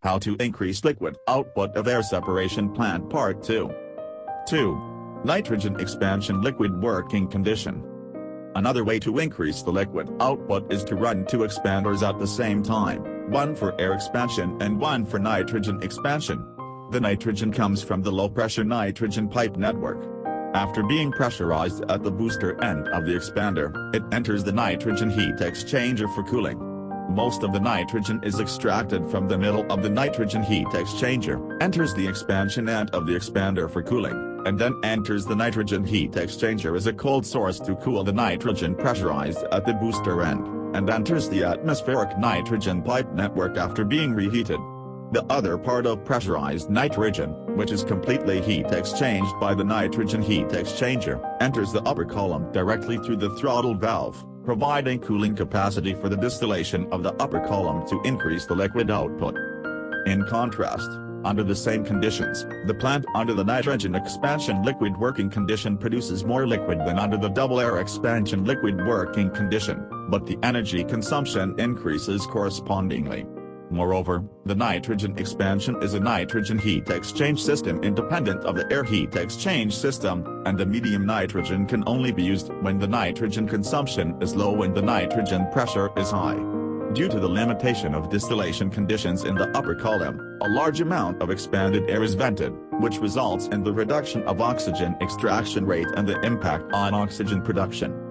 How to increase liquid output of air separation plant Part 2. 2. Nitrogen expansion liquid working condition. Another way to increase the liquid output is to run two expanders at the same time, one for air expansion and one for nitrogen expansion. The nitrogen comes from the low-pressure nitrogen pipe network. After being pressurized at the booster end of the expander, it enters the nitrogen heat exchanger for cooling. Most of the nitrogen is extracted from the middle of the nitrogen heat exchanger, enters the expansion end of the expander for cooling, and then enters the nitrogen heat exchanger as a cold source to cool the nitrogen pressurized at the booster end, and enters the atmospheric nitrogen pipe network after being reheated. The other part of pressurized nitrogen, which is completely heat exchanged by the nitrogen heat exchanger, enters the upper column directly through the throttle valve, providing cooling capacity for the distillation of the upper column to increase the liquid output. In contrast, under the same conditions, the plant under the nitrogen expansion liquid working condition produces more liquid than under the double air expansion liquid working condition, but the energy consumption increases correspondingly. Moreover, the nitrogen expansion is a nitrogen heat exchange system independent of the air heat exchange system, and the medium nitrogen can only be used when the nitrogen consumption is low and the nitrogen pressure is high. Due to the limitation of distillation conditions in the upper column, a large amount of expanded air is vented, which results in the reduction of oxygen extraction rate and the impact on oxygen production.